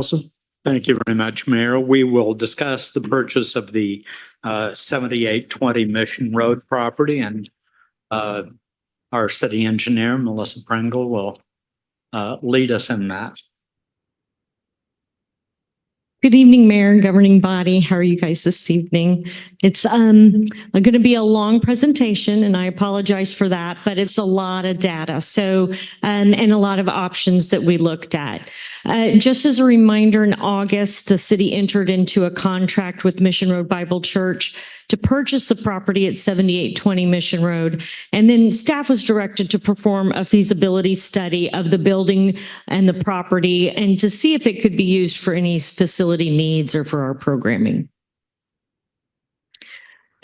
Awesome. Thank you very much, Mayor. We will discuss the purchase of the 7820 Mission Road property, and our city engineer, Melissa Pringle, will lead us in that. Good evening, Mayor and governing body. How are you guys this evening? It's going to be a long presentation, and I apologize for that, but it's a lot of data. So, and a lot of options that we looked at. Just as a reminder, in August, the city entered into a contract with Mission Road Bible Church to purchase the property at 7820 Mission Road. And then staff was directed to perform a feasibility study of the building and the property and to see if it could be used for any facility needs or for our programming.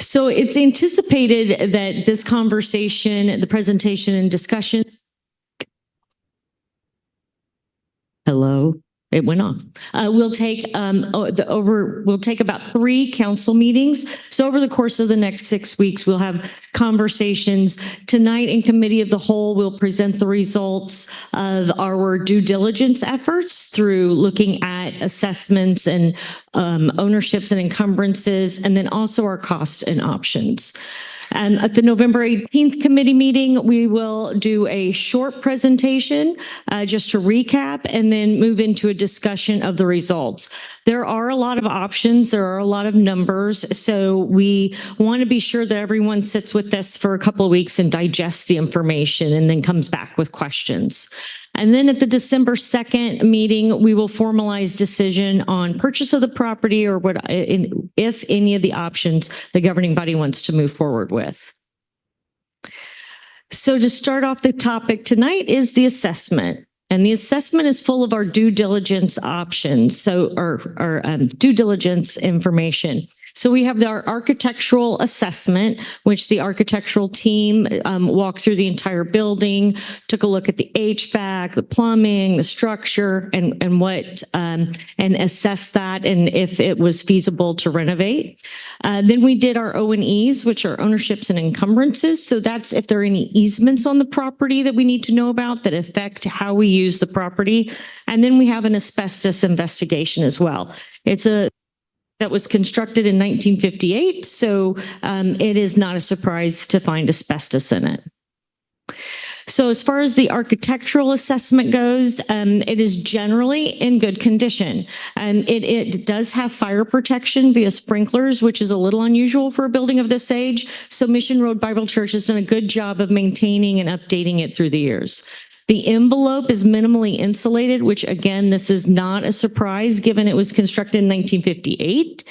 So it's anticipated that this conversation, the presentation and discussion. Hello. It went off. We'll take about 3 council meetings. So over the course of the next 6 weeks, we'll have conversations. Tonight in committee of the whole, we'll present the results of our due diligence efforts through looking at assessments and ownerships and encumbrances, and then also our costs and options. And at the November 18th committee meeting, we will do a short presentation just to recap and then move into a discussion of the results. There are a lot of options. There are a lot of numbers. So we want to be sure that everyone sits with us for a couple of weeks and digests the information and then comes back with questions. And then at the December 2nd meeting, we will formalize decision on purchase of the property or what, if any of the options the governing body wants to move forward with. So to start off the topic tonight is the assessment. And the assessment is full of our due diligence options. So our due diligence information. So we have our architectural assessment, which the architectural team walked through the entire building, took a look at the HVAC, the plumbing, the structure, and assessed that and if it was feasible to renovate. Then we did our O&Es, which are ownerships and encumbrances. So that's if there are any easements on the property that we need to know about that affect how we use the property. And then we have an asbestos investigation as well. That was constructed in 1958, so it is not a surprise to find asbestos in it. So as far as the architectural assessment goes, it is generally in good condition. It does have fire protection via sprinklers, which is a little unusual for a building of this age. So Mission Road Bible Church has done a good job of maintaining and updating it through the years. The envelope is minimally insulated, which again, this is not a surprise given it was constructed in 1958.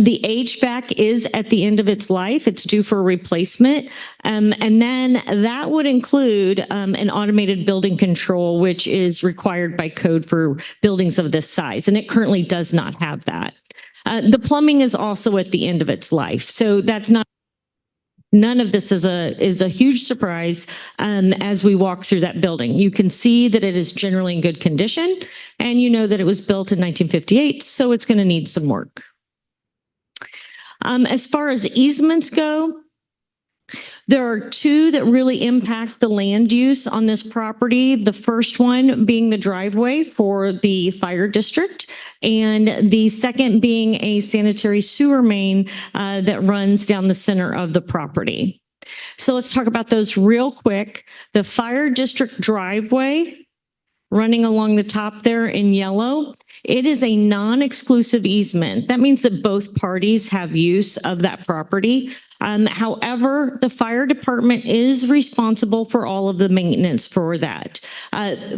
The HVAC is at the end of its life. It's due for a replacement. And then that would include an automated building control, which is required by code for buildings of this size. And it currently does not have that. The plumbing is also at the end of its life. So that's not. None of this is a huge surprise as we walk through that building. You can see that it is generally in good condition, and you know that it was built in 1958, so it's going to need some work. As far as easements go, there are 2 that really impact the land use on this property. The first one being the driveway for the fire district, and the second being a sanitary sewer main that runs down the center of the property. So let's talk about those real quick. The fire district driveway running along the top there in yellow, it is a non-exclusive easement. That means that both parties have use of that property. However, the fire department is responsible for all of the maintenance for that.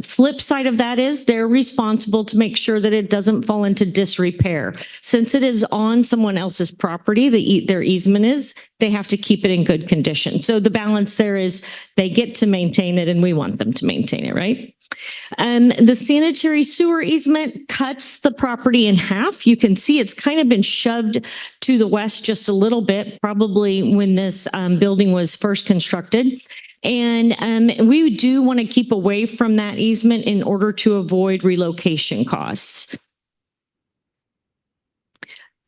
Flip side of that is they're responsible to make sure that it doesn't fall into disrepair. Since it is on someone else's property, their easement is, they have to keep it in good condition. So the balance there is they get to maintain it and we want them to maintain it, right? The sanitary sewer easement cuts the property in half. You can see it's kind of been shoved to the west just a little bit, probably when this building was first constructed. And we do want to keep away from that easement in order to avoid relocation costs.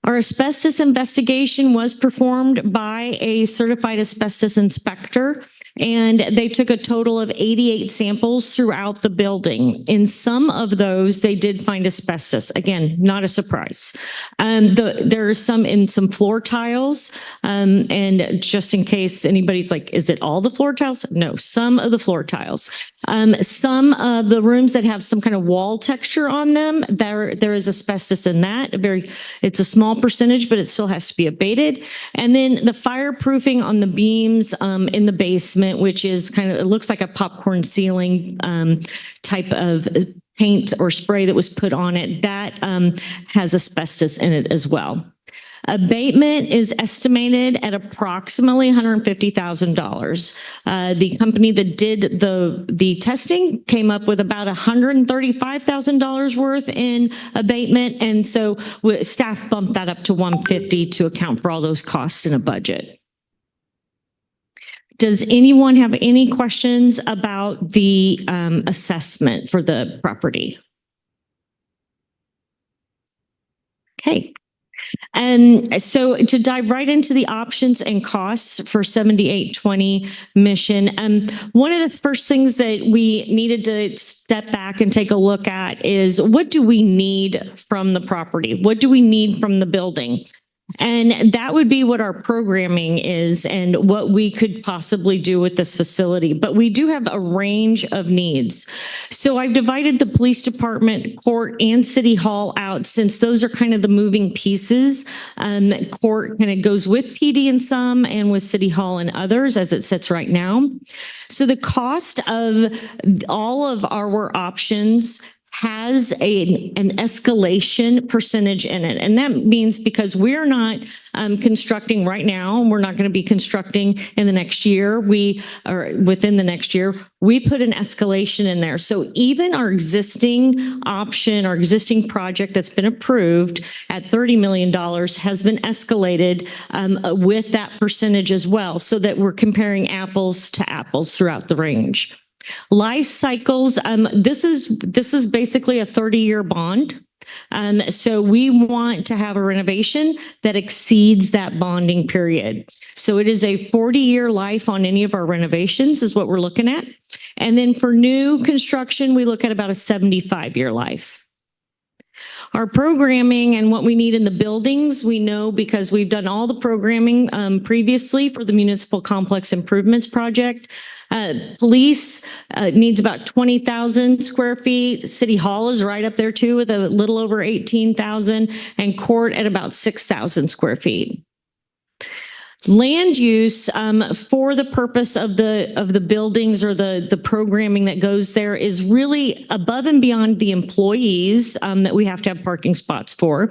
Our asbestos investigation was performed by a certified asbestos inspector. And they took a total of 88 samples throughout the building. In some of those, they did find asbestos. Again, not a surprise. There are some in some floor tiles. And just in case anybody's like, is it all the floor tiles? No, some of the floor tiles. Some of the rooms that have some kind of wall texture on them, there is asbestos in that. It's a small percentage, but it still has to be abated. And then the fireproofing on the beams in the basement, which is kind of, it looks like a popcorn ceiling type of paint or spray that was put on it, that has asbestos in it as well. Abatement is estimated at approximately $150,000. The company that did the testing came up with about $135,000 worth in abatement. And so staff bumped that up to $150,000 to account for all those costs in a budget. Does anyone have any questions about the assessment for the property? Okay. And so to dive right into the options and costs for 7820 Mission, one of the first things that we needed to step back and take a look at is, what do we need from the property? What do we need from the building? And that would be what our programming is and what we could possibly do with this facility. But we do have a range of needs. So I've divided the police department, court, and city hall out, since those are kind of the moving pieces. Court kind of goes with PD in some and with city hall and others as it sits right now. So the cost of all of our options has an escalation percentage in it. And that means because we're not constructing right now, we're not going to be constructing in the next year, we are within the next year, we put an escalation in there. So even our existing option, our existing project that's been approved at $30 million has been escalated with that percentage as well, so that we're comparing apples to apples throughout the range. Life cycles, this is basically a 30-year bond. So we want to have a renovation that exceeds that bonding period. So it is a 40-year life on any of our renovations is what we're looking at. And then for new construction, we look at about a 75-year life. Our programming and what we need in the buildings, we know because we've done all the programming previously for the Municipal Complex Improvements Project. Police needs about 20,000 square feet. City Hall is right up there too with a little over 18,000, and court at about 6,000 square feet. Land use for the purpose of the buildings or the programming that goes there is really above and beyond the employees that we have to have parking spots for.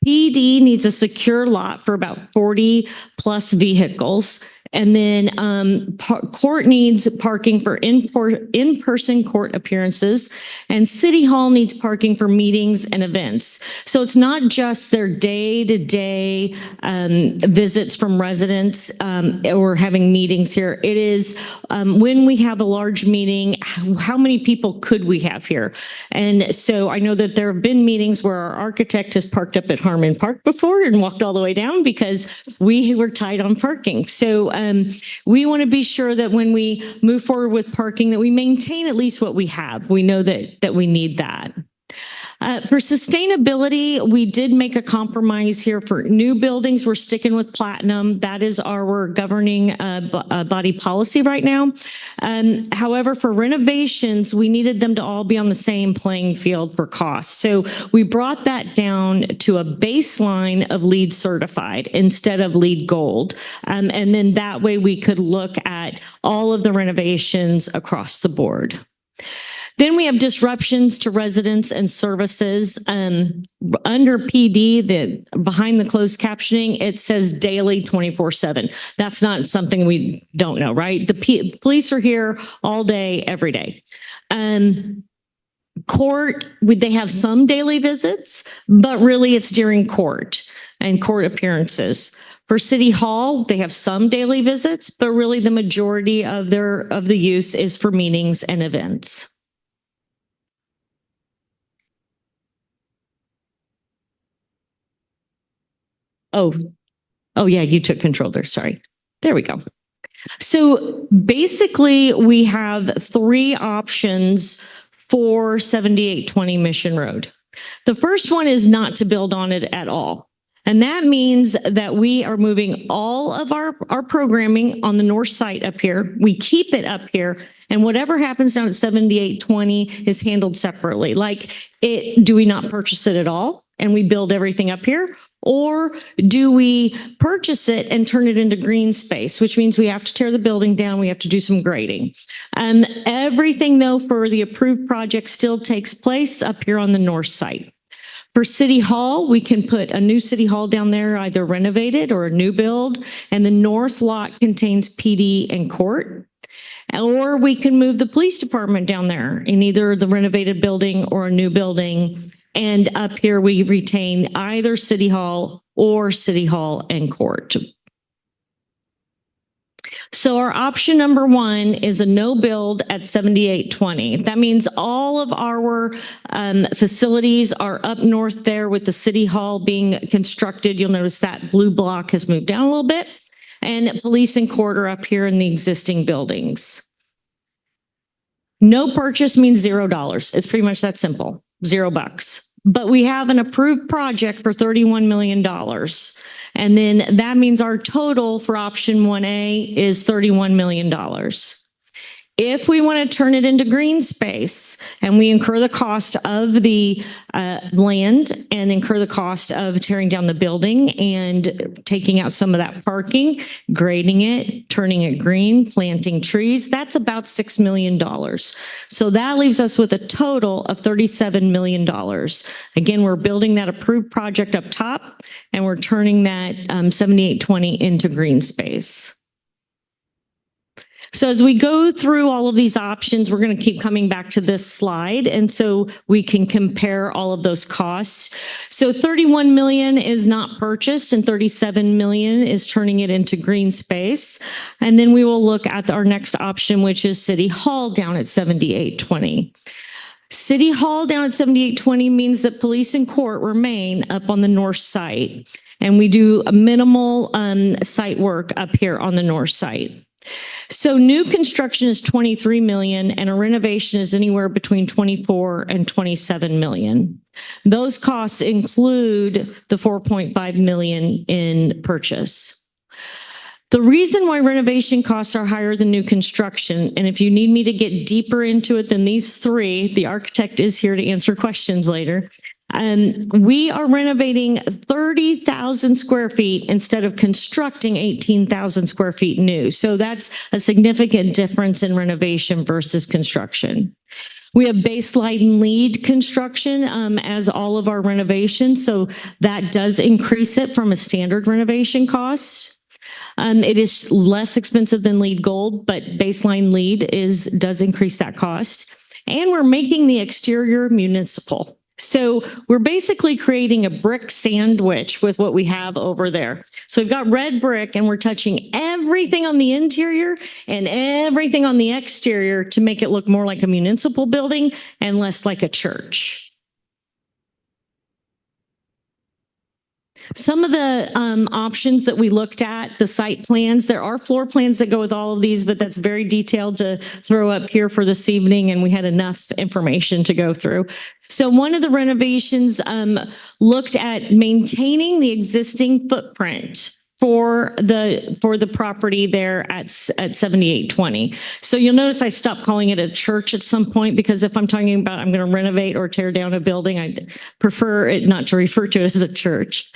PD needs a secure lot for about 40 plus vehicles. And then court needs parking for in-person court appearances, and City Hall needs parking for meetings and events. So it's not just their day-to-day visits from residents or having meetings here. It is when we have a large meeting, how many people could we have here? And so I know that there have been meetings where our architect has parked up at Harmon Park before and walked all the way down because we were tight on parking. So we want to be sure that when we move forward with parking, that we maintain at least what we have. We know that we need that. For sustainability, we did make a compromise here. For new buildings, we're sticking with platinum. That is our governing body policy right now. However, for renovations, we needed them to all be on the same playing field for cost. So we brought that down to a baseline of LEED certified instead of LEED gold. And then that way we could look at all of the renovations across the board. Then we have disruptions to residents and services. Under PD, behind the closed captioning, it says daily 24/7. That's not something we don't know, right? The police are here all day, every day. Court, they have some daily visits, but really it's during court and court appearances. For City Hall, they have some daily visits, but really the majority of the use is for meetings and events. Oh, yeah, you took control there. Sorry. There we go. So basically, we have three options for 7820 Mission Road. The first one is not to build on it at all. And that means that we are moving all of our programming on the north side up here. We keep it up here, and whatever happens down at 7820 is handled separately. Like, do we not purchase it at all and we build everything up here? Or do we purchase it and turn it into green space, which means we have to tear the building down, we have to do some grading. And everything, though, for the approved project still takes place up here on the north side. For City Hall, we can put a new City Hall down there, either renovated or a new build, and the north lot contains PD and court. Or we can move the police department down there in either the renovated building or a new building. And up here, we retain either City Hall or City Hall and court. So our option number one is a no build at 7820. That means all of our facilities are up north there with the City Hall being constructed. You'll notice that blue block has moved down a little bit, and police and court are up here in the existing buildings. No purchase means $0. It's pretty much that simple, $0. But we have an approved project for $31 million. And then that means our total for option 1A is $31 million. If we want to turn it into green space and we incur the cost of the land and incur the cost of tearing down the building and taking out some of that parking, grading it, turning it green, planting trees, that's about $6 million. So that leaves us with a total of $37 million. Again, we're building that approved project up top and we're turning that 7820 into green space. So as we go through all of these options, we're going to keep coming back to this slide. And so we can compare all of those costs. So 31 million is not purchased and 37 million is turning it into green space. And then we will look at our next option, which is City Hall down at 7820. City Hall down at 7820 means that police and court remain up on the north side. And we do a minimal site work up here on the north side. So new construction is 23 million and a renovation is anywhere between 24 and 27 million. Those costs include the 4.5 million in purchase. The reason why renovation costs are higher than new construction, and if you need me to get deeper into it than these three, the architect is here to answer questions later. We are renovating 30,000 square feet instead of constructing 18,000 square feet new. So that's a significant difference in renovation versus construction. We have baseline lead construction as all of our renovations. So that does increase it from a standard renovation cost. It is less expensive than lead gold, but baseline lead does increase that cost. And we're making the exterior municipal. So we're basically creating a brick sandwich with what we have over there. So we've got red brick and we're touching everything on the interior and everything on the exterior to make it look more like a municipal building and less like a church. Some of the options that we looked at, the site plans, there are floor plans that go with all of these, but that's very detailed to throw up here for this evening, and we had enough information to go through. So one of the renovations looked at maintaining the existing footprint for the property there at 7820. So you'll notice I stopped calling it a church at some point, because if I'm talking about I'm going to renovate or tear down a building, I prefer it not to refer to it as a church.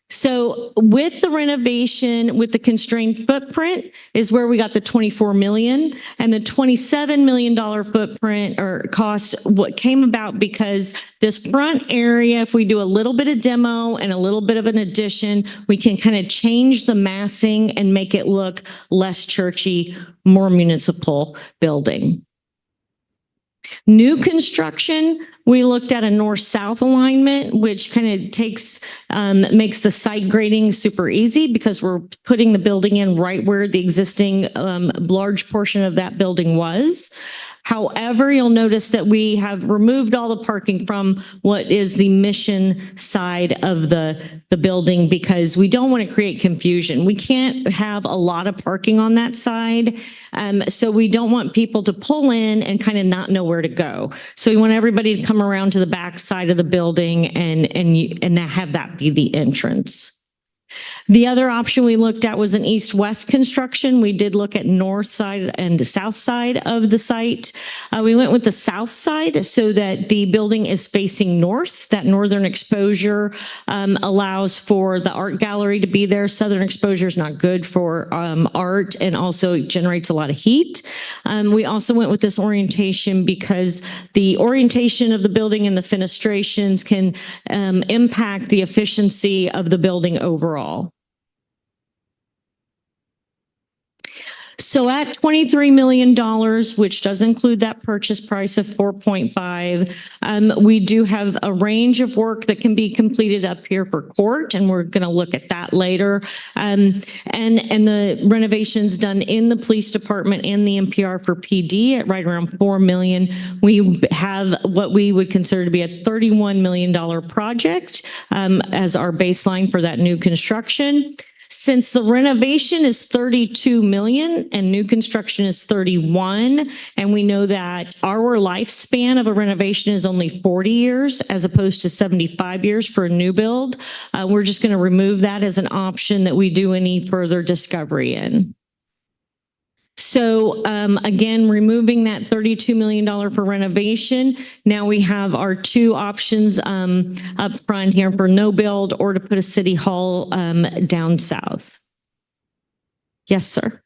So with the renovation, with the constrained footprint is where we got the 24 million, and the $27 million footprint or cost what came about because this front area, if we do a little bit of demo and a little bit of an addition, we can kind of change the massing and make it look less churchy, more municipal building. New construction, we looked at a north-south alignment, which kind of makes the site grading super easy because we're putting the building in right where the existing large portion of that building was. However, you'll notice that we have removed all the parking from what is the mission side of the building because we don't want to create confusion. We can't have a lot of parking on that side. So we don't want people to pull in and kind of not know where to go. So we want everybody to come around to the back side of the building and have that be the entrance. The other option we looked at was an east-west construction. We did look at north side and the south side of the site. We went with the south side so that the building is facing north. That northern exposure allows for the art gallery to be there. Southern exposure is not good for art and also generates a lot of heat. We also went with this orientation because the orientation of the building and the fenestrations can impact the efficiency of the building overall. So at $23 million, which does include that purchase price of 4.5, we do have a range of work that can be completed up here for court, and we're going to look at that later. And the renovations done in the police department and the NPR for PD at right around $4 million. We have what we would consider to be a $31 million project as our baseline for that new construction. Since the renovation is 32 million and new construction is 31, and we know that our lifespan of a renovation is only 40 years as opposed to 75 years for a new build, we're just going to remove that as an option that we do any further discovery in. So again, removing that $32 million for renovation. Now we have our two options up front here for no build or to put a city hall down south. Yes, sir.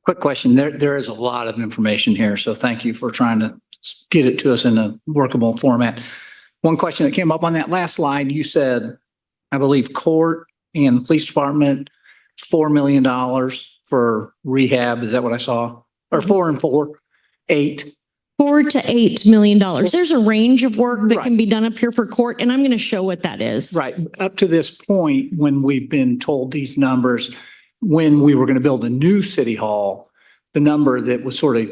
Quick question. There is a lot of information here, so thank you for trying to get it to us in a workable format. One question that came up on that last slide, you said, I believe court and the police department, $4 million for rehab. Is that what I saw? Or 4 and 4, 8. $4 to $8 million. There's a range of work that can be done up here for court, and I'm going to show what that is. Right. Up to this point, when we've been told these numbers, when we were going to build a new city hall, the number that was sort of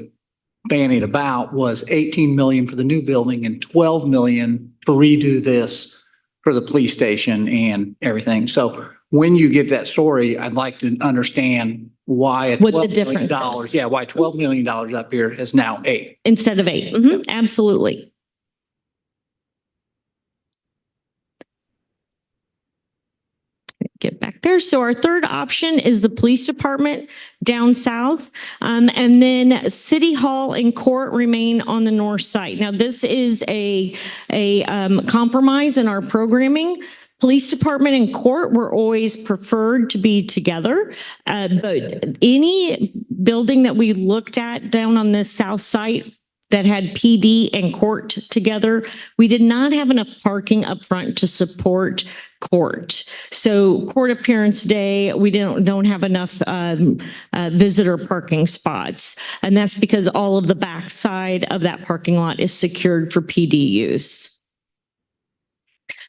bandied about was 18 million for the new building and 12 million to redo this for the police station and everything. So when you get that story, I'd like to understand why What the $12 difference million, is. yeah, why $12 million up here is now 8. Instead of 8. Absolutely. Get back there. So our third option is the police department down south. And then city hall and court remain on the north side. Now this is a compromise in our programming. Police department and court were always preferred to be together. But any building that we looked at down on this south side that had PD and court together, we did not have enough parking up front to support court. So court appearance day, we don't have enough visitor parking spots. And that's because all of the backside of that parking lot is secured for PD use.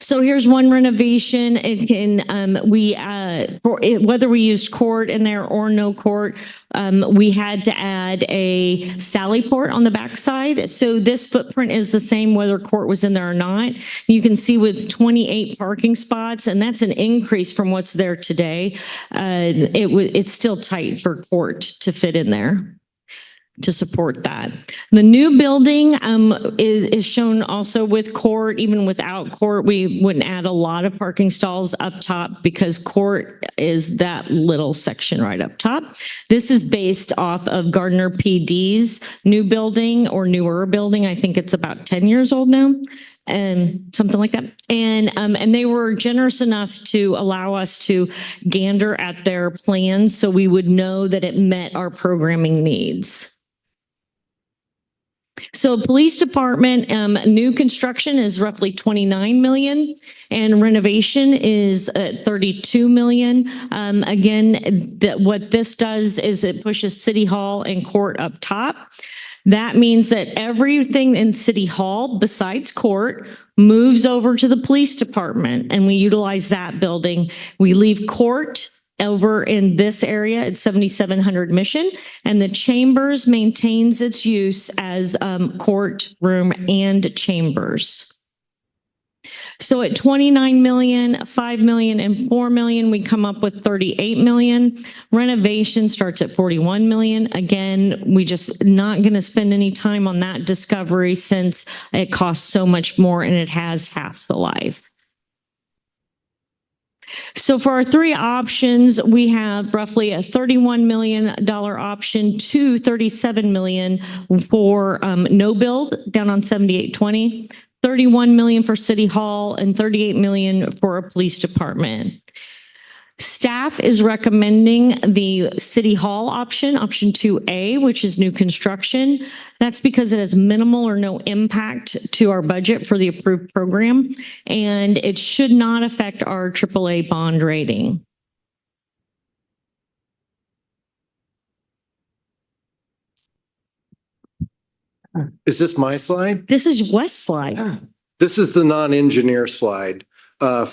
So here's one renovation. It can whether we used court in there or no court, we had to add a sally port on the backside. So this footprint is the same whether court was in there or not. You can see with 28 parking spots, and that's an increase from what's there today. It's still tight for court to fit in there to support that. The new building is shown also with court. Even without court, we wouldn't add a lot of parking stalls up top because court is that little section right up top. This is based off of Gardner PD's new building or newer building. I think it's about 10 years old now. And something like that. And they were generous enough to allow us to gander at their plans so we would know that it met our programming needs. So police department, new construction is roughly 29 million and renovation is 32 million. Again, what this does is it pushes city hall and court up top. That means that everything in city hall besides court moves over to the police department and we utilize that building. We leave court over in this area at 7700 Mission, and the chambers maintains its use as courtroom and chambers. So at 29 million, 5 million, and 4 million, we come up with 38 million. Renovation starts at 41 million. Again, we just not going to spend any time on that discovery since it costs so much more and it has half the life. So for our three options, we have roughly a $31 million option to $37 million for no build down on 7820. 31 million for City Hall and 38 million for a police department. Staff is recommending the City Hall option 2A, which is new construction. That's because it has minimal or no impact to our budget for the approved program, and it should not affect our AAA bond rating. Is this my slide? This is West's slide. This is the non-engineer slide. A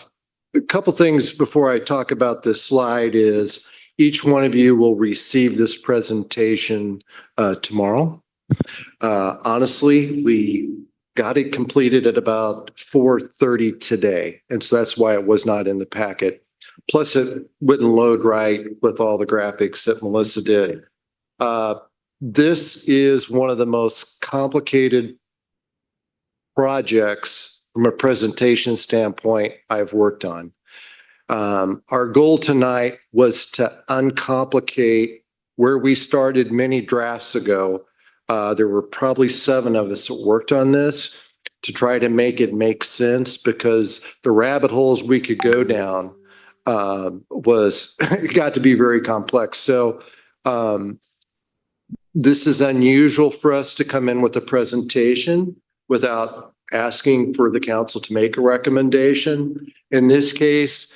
couple things before I talk about this slide is each one of you will receive this presentation tomorrow. Honestly, we got it completed at about 4:30 today, and so that's why it was not in the packet. Plus, it wouldn't load right with all the graphics that Melissa did. This is one of the most complicated projects from a presentation standpoint I've worked on. Our goal tonight was to uncomplicate where we started many drafts ago. There were probably 7 of us that worked on this to try to make it make sense, because the rabbit holes we could go down it got to be very complex. So this is unusual for us to come in with a presentation without asking for the council to make a recommendation. In this case,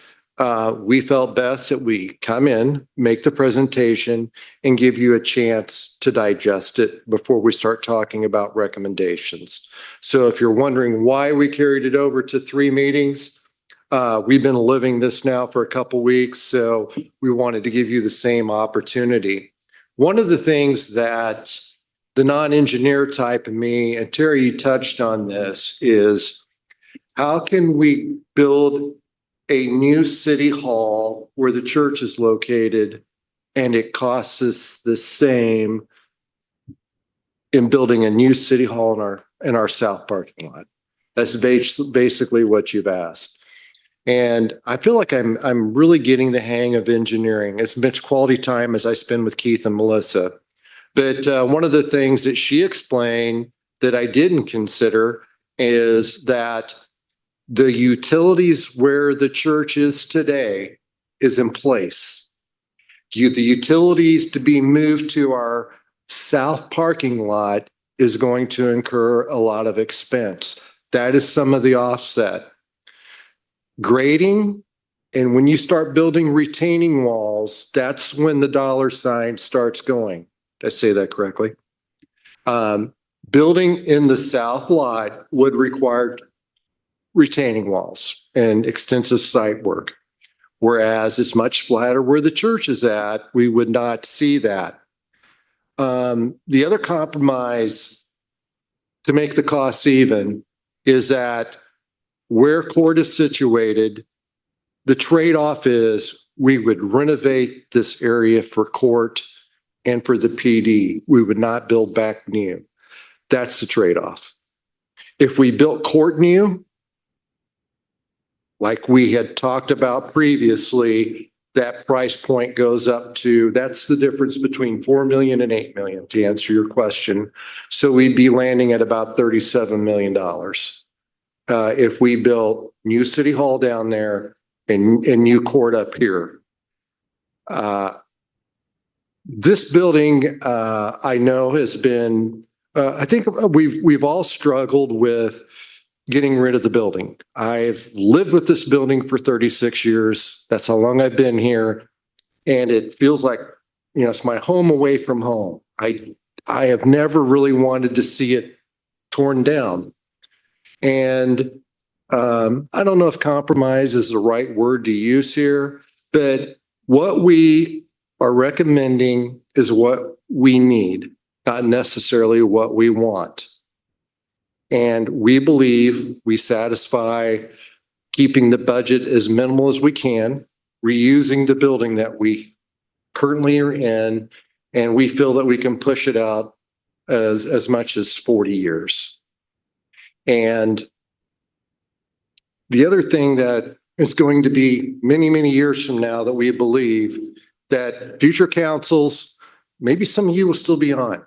we felt best that we come in, make the presentation, and give you a chance to digest it before we start talking about recommendations. So if you're wondering why we carried it over to 3 meetings, we've been living this now for a couple weeks, so we wanted to give you the same opportunity. One of the things that the non-engineer type of me, and Terry, you touched on this, is how can we build a new city hall where the church is located and it costs us the same in building a new city hall in our south parking lot? That's basically what you've asked. And I feel like I'm really getting the hang of engineering, as much quality time as I spend with Keith and Melissa. But one of the things that she explained that I didn't consider is that the utilities where the church is today is in place. The utilities to be moved to our south parking lot is going to incur a lot of expense. That is some of the offset. Grading, and when you start building retaining walls, that's when the dollar sign starts going. Did I say that correctly? Building in the south lot would require retaining walls and extensive site work. Whereas it's much flatter where the church is at, we would not see that. The other compromise to make the costs even is that where court is situated, the trade-off is we would renovate this area for court and for the PD. We would not build back new. That's the trade-off. If we built court new, like we had talked about previously, that price point goes up to, that's the difference between 4 million and 8 million, to answer your question. So we'd be landing at about $37 million. If we built new city hall down there and new court up here. This building, I know has been, I think we've all struggled with getting rid of the building. I've lived with this building for 36 years. That's how long I've been here. And it feels like, it's my home away from home. I have never really wanted to see it torn down. And I don't know if compromise is the right word to use here, but What we are recommending is what we need, not necessarily what we want. And we believe we satisfy keeping the budget as minimal as we can, reusing the building that we currently are in, and we feel that we can push it out as much as 40 years. And the other thing that is going to be many, many years from now that we believe that future councils, maybe some of you will still be on it.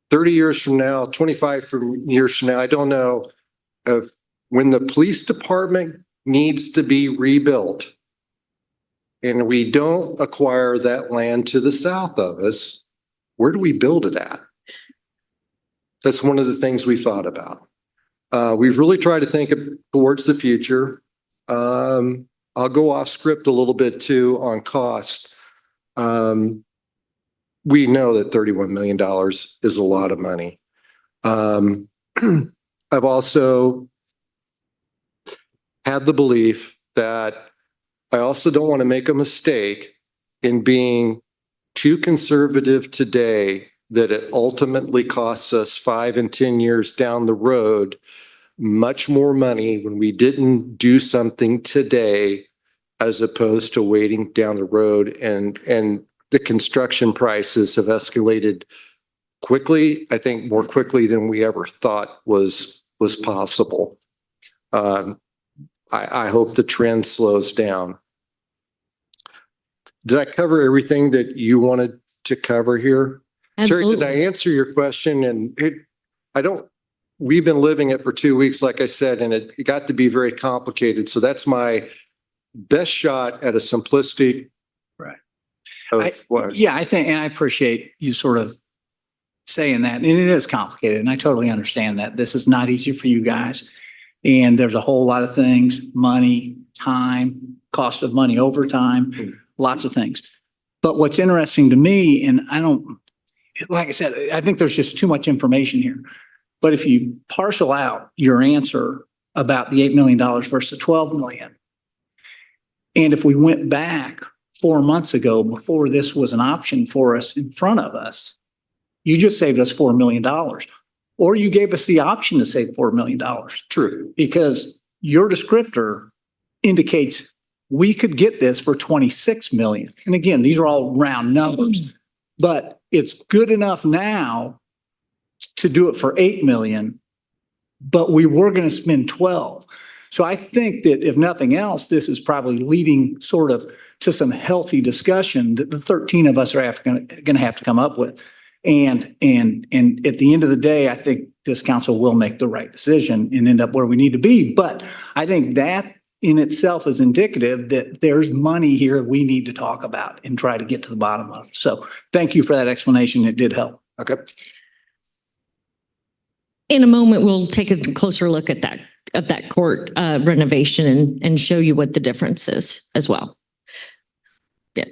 30 years from now, 25 years from now, I don't know, of when the police department needs to be rebuilt and we don't acquire that land to the south of us, where do we build it at? That's one of the things we thought about. We've really tried to think towards the future. I'll go off script a little bit too on cost. We know that $31 million is a lot of money. I've also had the belief that I also don't want to make a mistake in being too conservative today that it ultimately costs us 5 and 10 years down the road much more money when we didn't do something today as opposed to waiting down the road, and the construction prices have escalated quickly, I think more quickly than we ever thought was possible. I hope the trend slows down. Did I cover everything that you wanted to cover here? Terry, did I Absolutely. answer your question? And we've been living it for 2 weeks, like I said, and it got to be very complicated. So that's my best shot at a simplistic. Right. Of what? Yeah, I think, and I appreciate you sort of saying that. And it is complicated, and I totally understand that. This is not easy for you guys. And there's a whole lot of things, money, time, cost of money over time, lots of things. But what's interesting to me, and like I said, I think there's just too much information here. But if you parcel out your answer about the $8 million versus 12 million, and if we went back 4 months ago, before this was an option for us in front of us, you just saved us $4 million. Or you gave us the option to save $4 million. True. Because your descriptor indicates we could get this for 26 million. And again, these are all round numbers, but it's good enough now to do it for 8 million, but we were going to spend 12. So I think that if nothing else, this is probably leading sort of to some healthy discussion that the 13 of us are going to have to come up with. And at the end of the day, I think this council will make the right decision and end up where we need to be. But I think that in itself is indicative that there's money here we need to talk about and try to get to the bottom of. So thank you for that explanation. It did help. Okay. In a moment, we'll take a closer look at that court renovation and show you what the difference is as well. Yeah.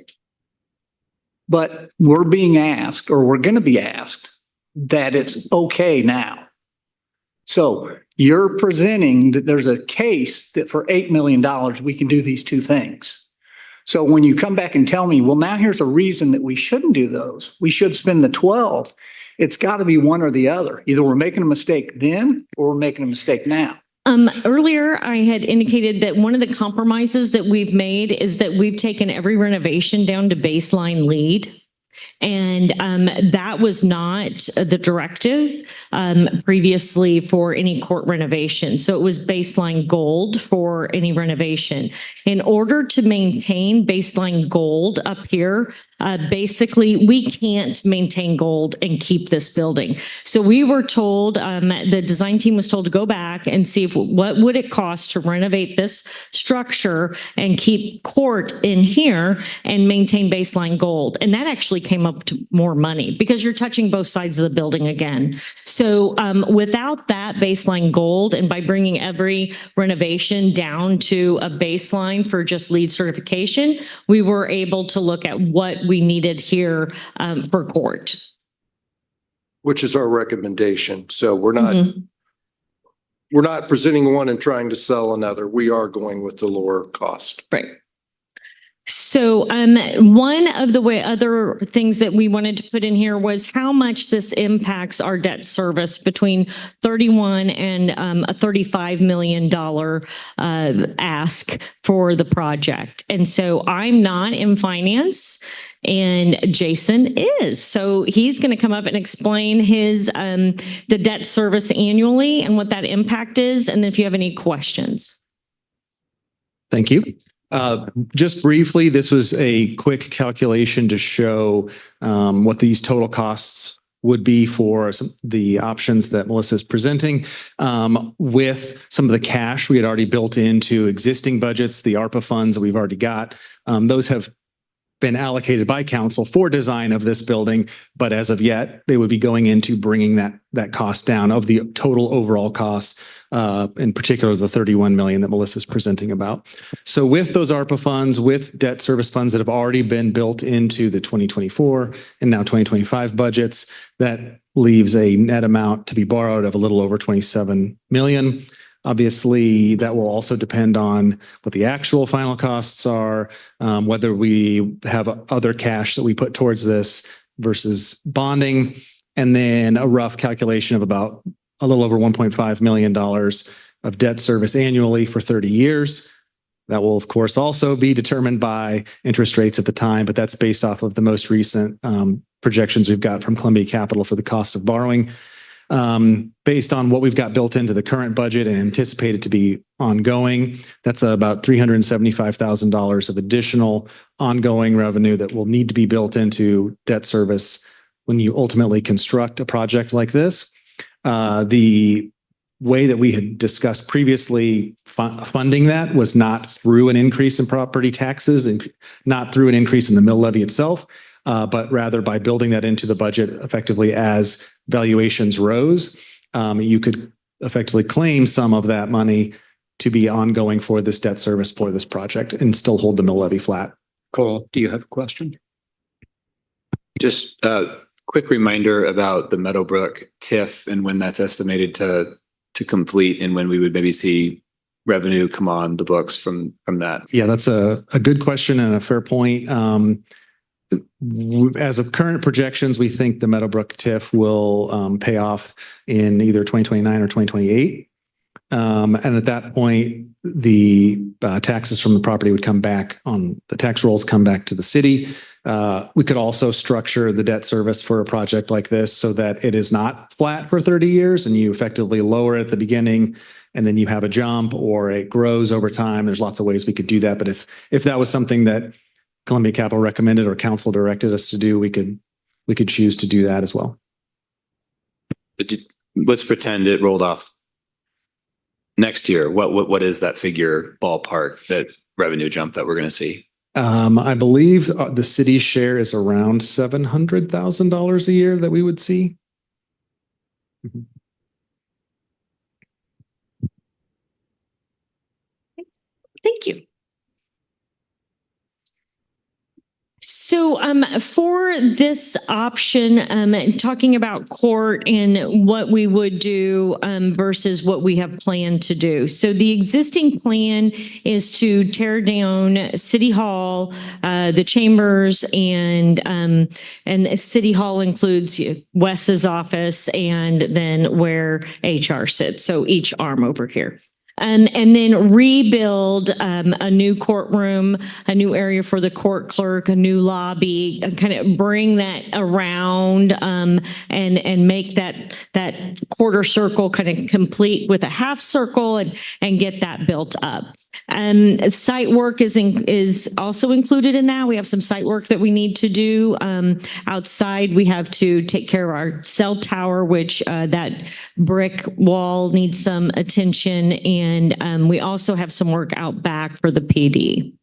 But we're being asked, or we're going to be asked, that it's okay now. So you're presenting that there's a case that for $8 million, we can do these two things. So when you come back and tell me, well, now here's a reason that we shouldn't do those, we should spend the 12, it's got to be one or the other. Either we're making a mistake then or we're making a mistake now. Earlier, I had indicated that one of the compromises that we've made is that we've taken every renovation down to baseline lead. And that was not the directive previously for any court renovation. So it was baseline gold for any renovation. In order to maintain baseline gold up here, basically, we can't maintain gold and keep this building. So we were told, the design team was told to go back and see what would it cost to renovate this structure and keep court in here and maintain baseline gold. And that actually came up to more money because you're touching both sides of the building again. So without that baseline gold, and by bringing every renovation down to a baseline for just LEED certification, we were able to look at what we needed here for court. Which is our recommendation. So we're not presenting one and trying to sell another. We are going with the lower cost. Right. So one of the other things that we wanted to put in here was how much this impacts our debt service between 31 and a $35 million ask for the project. And so I'm not in finance and Jason is. So he's going to come up and explain his the debt service annually and what that impact is. And if you have any questions. Thank you. Just briefly, this was a quick calculation to show what these total costs would be for the options that Melissa is presenting. With some of the cash we had already built into existing budgets, the ARPA funds that we've already got, those have been allocated by council for design of this building, but as of yet, they would be going into bringing that cost down of the total overall cost, in particular the 31 million that Melissa is presenting about. So with those ARPA funds, with debt service funds that have already been built into the 2024 and now 2025 budgets, that leaves a net amount to be borrowed of a little over 27 million. Obviously, that will also depend on what the actual final costs are, whether we have other cash that we put towards this versus bonding, and then a rough calculation of about a little over $1.5 million of debt service annually for 30 years. That will, of course, also be determined by interest rates at the time, but that's based off of the most recent projections we've got from Columbia Capital for the cost of borrowing. Based on what we've got built into the current budget and anticipated to be ongoing, that's about $375,000 of additional ongoing revenue that will need to be built into debt service when you ultimately construct a project like this. The way that we had discussed previously, funding that was not through an increase in property taxes and not through an increase in the mill levy itself, but rather by building that into the budget effectively as valuations rose. You could effectively claim some of that money to be ongoing for this debt service for this project and still hold the mill levy flat. Cole, do you have a question? Just a quick reminder about the Meadowbrook TIF and when that's estimated to complete and when we would maybe see revenue come on the books from that. Yeah, that's a good question and a fair point. As of current projections, we think the Meadowbrook TIF will pay off in either 2029 or 2028. And at that point, the taxes from the property would come back on the tax rolls, come back to the city. We could also structure the debt service for a project like this so that it is not flat for 30 years and you effectively lower it at the beginning and then you have a jump or it grows over time. There's lots of ways we could do that. But if that was something that Columbia Capital recommended or council directed us to do, we could choose to do that as well. Let's pretend it rolled off next year. What is that figure ballpark, that revenue jump that we're going to see? I believe the city's share is around $700,000 a year that we would see. Thank you. So for this option, talking about court and what we would do versus what we have planned to do. So the existing plan is to tear down City Hall, the chambers, and City Hall includes Wes's office and then where HR sits. So each arm over here. And then rebuild a new courtroom, a new area for the court clerk, a new lobby, and kind of bring that around and make that quarter circle kind of complete with a half circle and get that built up. Site work is also included in that. We have some site work that we need to do. Outside, we have to take care of our cell tower, which that brick wall needs some attention. And we also have some work out back for the PD.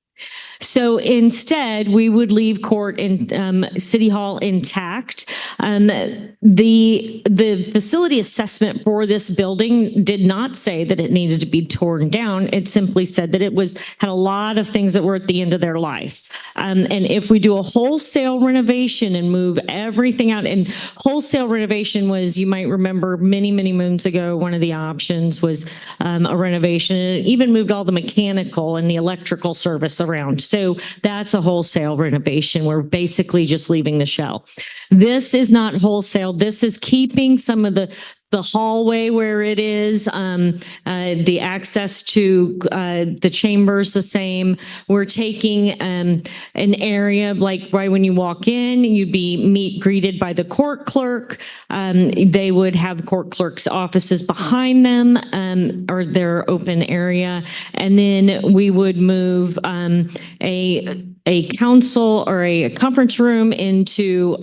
So instead, we would leave court and City Hall intact. The facility assessment for this building did not say that it needed to be torn down. It simply said that it had a lot of things that were at the end of their life. And if we do a wholesale renovation and move everything out, and wholesale renovation was, you might remember many, many moons ago, one of the options was a renovation, and it even moved all the mechanical and the electrical service around. So that's a wholesale renovation. We're basically just leaving the shell. This is not wholesale. This is keeping some of the hallway where it is, the access to the chambers the same. We're taking an area like right when you walk in, you'd be greeted by the court clerk. They would have court clerk's offices behind them, or their open area. And then we would move a council or a conference room into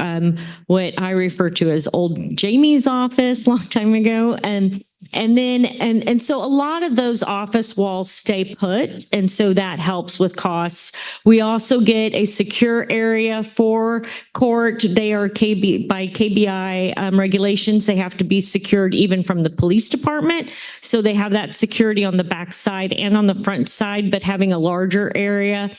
what I refer to as old Jamie's office long time ago. And so a lot of those office walls stay put. And so that helps with costs. We also get a secure area for court. They are by KBI regulations. They have to be secured even from the police department. So they have that security on the back side and on the front side, but having a larger area.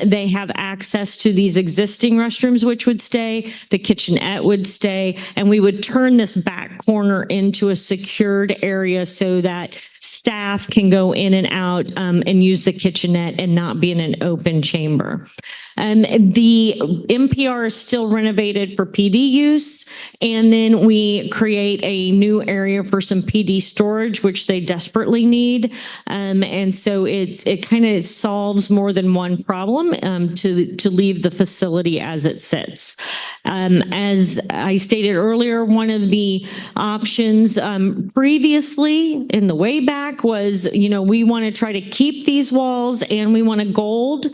They have access to these existing restrooms, which would stay, the kitchenette would stay, and we would turn this back corner into a secured area so that staff can go in and out and use the kitchenette and not be in an open chamber. The MPR is still renovated for PD use, and then we create a new area for some PD storage, which they desperately need. And so it kind of solves more than one problem to leave the facility as it sits. As I stated earlier, one of the options previously in the way back was, we want to try to keep these walls and we want a gold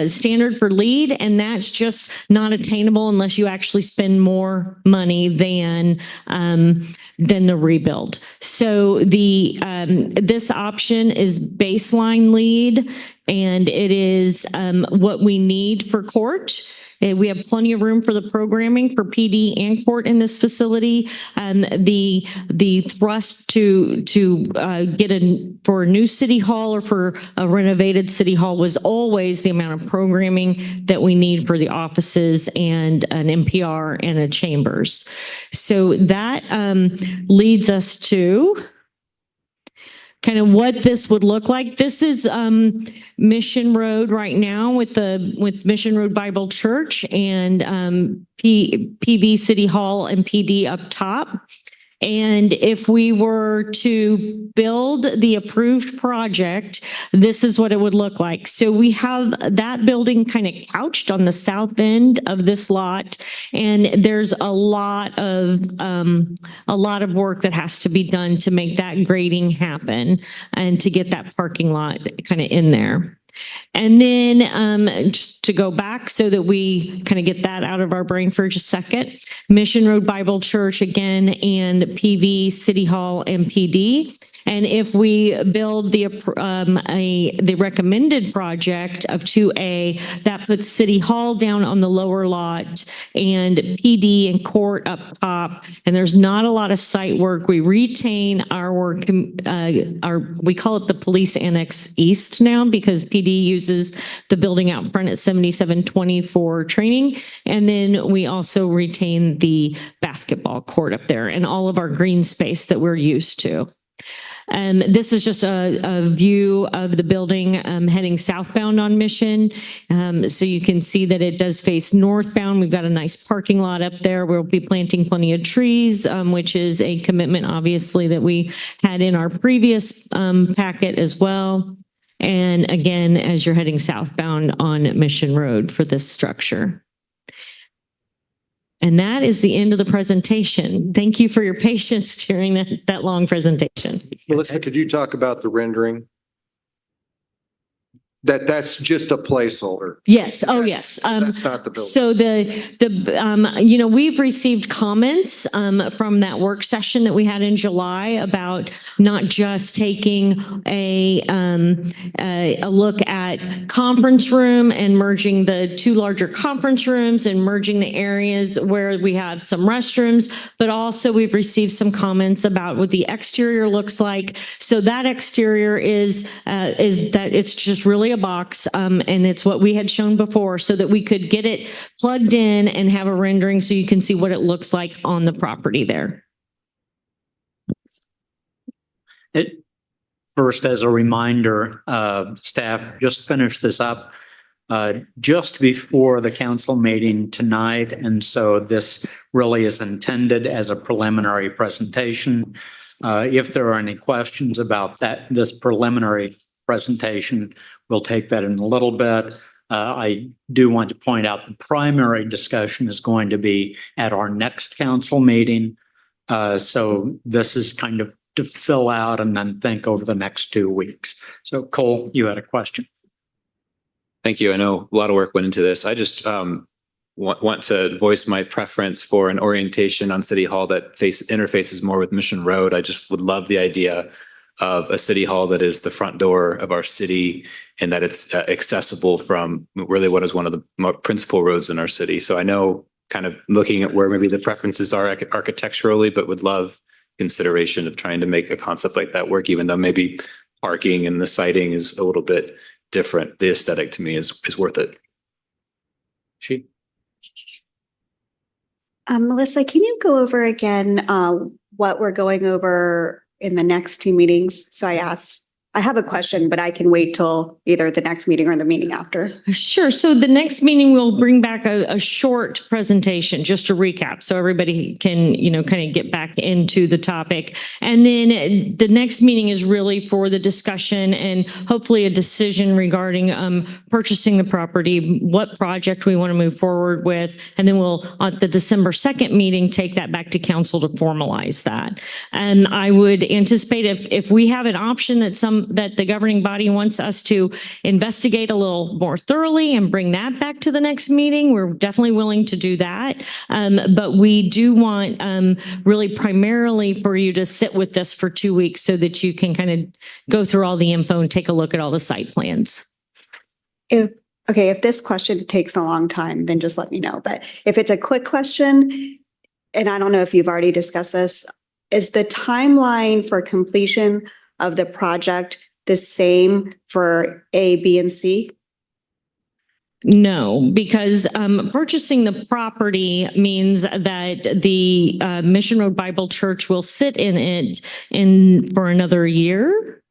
standard for LEED, and that's just not attainable unless you actually spend more money than the rebuild. So this option is baseline LEED, and it is what we need for court. We have plenty of room for the programming for PD and court in this facility. The thrust to get for a new city hall or for a renovated city hall was always the amount of programming that we need for the offices and an MPR and a chambers. So that leads us to kind of what this would look like. This is Mission Road right now with Mission Road Bible Church and PV City Hall and PD up top. And if we were to build the approved project, this is what it would look like. So we have that building kind of couched on the south end of this lot. And there's a lot of work that has to be done to make that grading happen and to get that parking lot kind of in there. And then just to go back so that we kind of get that out of our brain for just a second, Mission Road Bible Church again and PV City Hall MPD. And if we build the recommended project of 2A, that puts City Hall down on the lower lot and PD and court up top. And there's not a lot of site work. We retain our work, we call it the Police Annex East now because PD uses the building out front at 7720 for training. And then we also retain the basketball court up there and all of our green space that we're used to. This is just a view of the building heading southbound on Mission. So you can see that it does face northbound. We've got a nice parking lot up there. We'll be planting plenty of trees, which is a commitment, obviously, that we had in our previous packet as well. And again, as you're heading southbound on Mission Road for this structure. And that is the end of the presentation. Thank you for your patience during that long presentation. Melissa, could you talk about the rendering? That's just a placeholder. Yes. Oh, yes. That's not the building. So we've received comments from that work session that we had in July about not just taking a look at conference room and merging the two larger conference rooms and merging the areas where we have some restrooms, but also we've received some comments about what the exterior looks like. So that exterior is that it's just really a box, and it's what we had shown before so that we could get it plugged in and have a rendering so you can see what it looks like on the property there. First, as a reminder, staff just finished this up just before the council meeting tonight. And so this really is intended as a preliminary presentation. If there are any questions about this preliminary presentation, we'll take that in a little bit. I do want to point out the primary discussion is going to be at our next council meeting. So this is kind of to fill out and then think over the next 2 weeks. So Cole, you had a question. Thank you. I know a lot of work went into this. I just want to voice my preference for an orientation on City Hall that interfaces more with Mission Road. I just would love the idea of a City Hall that is the front door of our city and that it's accessible from really what is one of the principal roads in our city. So I know kind of looking at where maybe the preferences are architecturally, but would love consideration of trying to make a concept like that work, even though maybe parking and the siting is a little bit different. The aesthetic to me is worth it. Melissa, can you go over again what we're going over in the next 2 meetings? So I have a question, but I can wait till either the next meeting or the meeting after. Sure. So the next meeting, we'll bring back a short presentation just to recap so everybody can, kind of get back into the topic. And then the next meeting is really for the discussion and hopefully a decision regarding purchasing the property, what project we want to move forward with. And then we'll, at the December 2nd meeting, take that back to council to formalize that. And I would anticipate if we have an option that the governing body wants us to investigate a little more thoroughly and bring that back to the next meeting, we're definitely willing to do that. But we do want really primarily for you to sit with this for 2 weeks so that you can kind of go through all the info and take a look at all the site plans. If this question takes a long time, then just let me know. But if it's a quick question, and I don't know if you've already discussed this, is the timeline for completion of the project the same for A, B, and C? No, because purchasing the property means that the Mission Road Bible Church will sit in it for another year,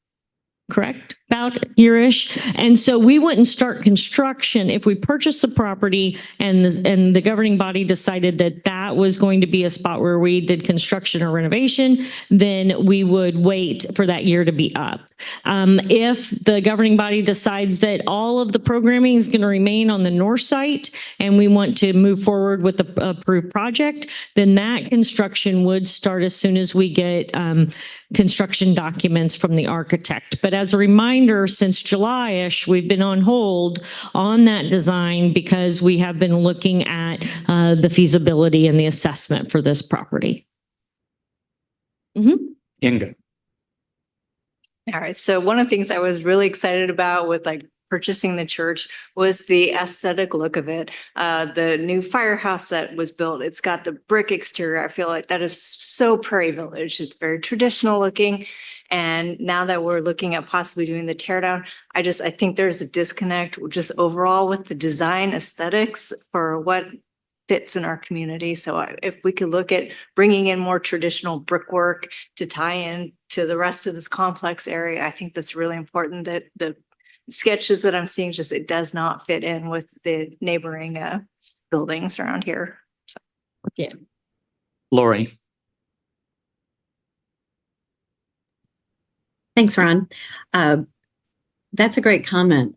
correct? About a year-ish. And so we wouldn't start construction if we purchased the property and the governing body decided that that was going to be a spot where we did construction or renovation, then we would wait for that year to be up. If the governing body decides that all of the programming is going to remain on the north site and we want to move forward with the approved project, then that construction would start as soon as we get construction documents from the architect. But as a reminder, since July-ish, we've been on hold on that design because we have been looking at the feasibility and the assessment for this property. Inga. All right. So one of the things I was really excited about with purchasing the church was the aesthetic look of it. The new firehouse that was built, it's got the brick exterior. I feel like that is so Prairie Village. It's very traditional looking. And now that we're looking at possibly doing the tear down, I think there's a disconnect just overall with the design aesthetics for what fits in our community. So if we could look at bringing in more traditional brickwork to tie in to the rest of this complex area, I think that's really important. That the sketches that I'm seeing it does not fit in with the neighboring buildings around here. So. Yeah. Lori. Thanks, Ron. That's a great comment,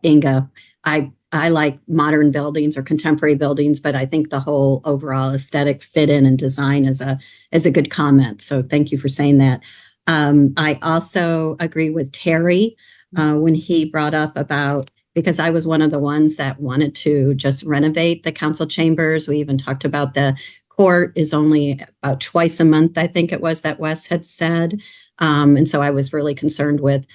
Inga. I like modern buildings or contemporary buildings, but I think the whole overall aesthetic fit in and design is a good comment. So thank you for saying that. I also agree with Terry when he brought up about, because I was one of the ones that wanted to just renovate the council chambers. We even talked about the court is only about twice a month, I think it was that Wes had said. And so I was really concerned with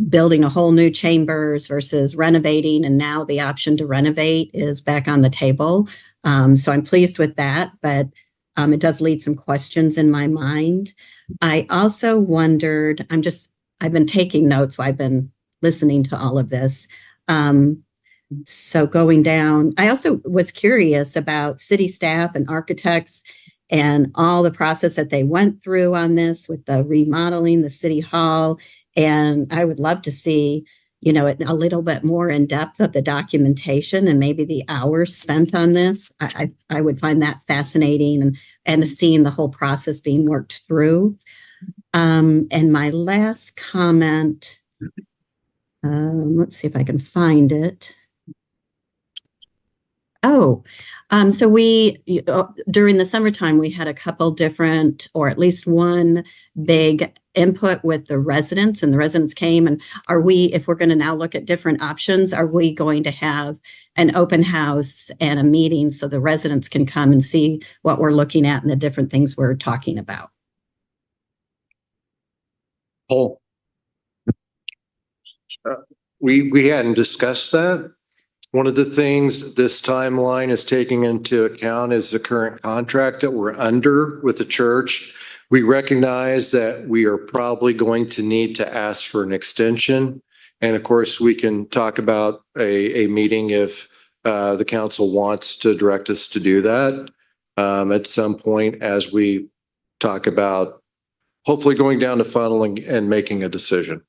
building a whole new chambers versus renovating. And now the option to renovate is back on the table. So I'm pleased with that, but it does lead some questions in my mind. I also wondered, I've been taking notes while I've been listening to all of this. So going down, I also was curious about city staff and architects and all the process that they went through on this with the remodeling the city hall. And I would love to see, you know, a little bit more in depth of the documentation and maybe the hours spent on this. I would find that fascinating, and seeing the whole process being worked through. And my last comment, let's see if I can find it. Oh, so during the summertime, we had a couple different, or at least one big input with the residents, and the residents came. And if we're going to now look at different options, are we going to have an open house and a meeting so the residents can come and see what we're looking at and the different things we're talking about? Paul? We hadn't discussed that. One of the things this timeline is taking into account is the current contract that we're under with the church. We recognize that we are probably going to need to ask for an extension. And of course, we can talk about a meeting if the council wants to direct us to do that at some point as we talk about hopefully going down the funnel and making a decision.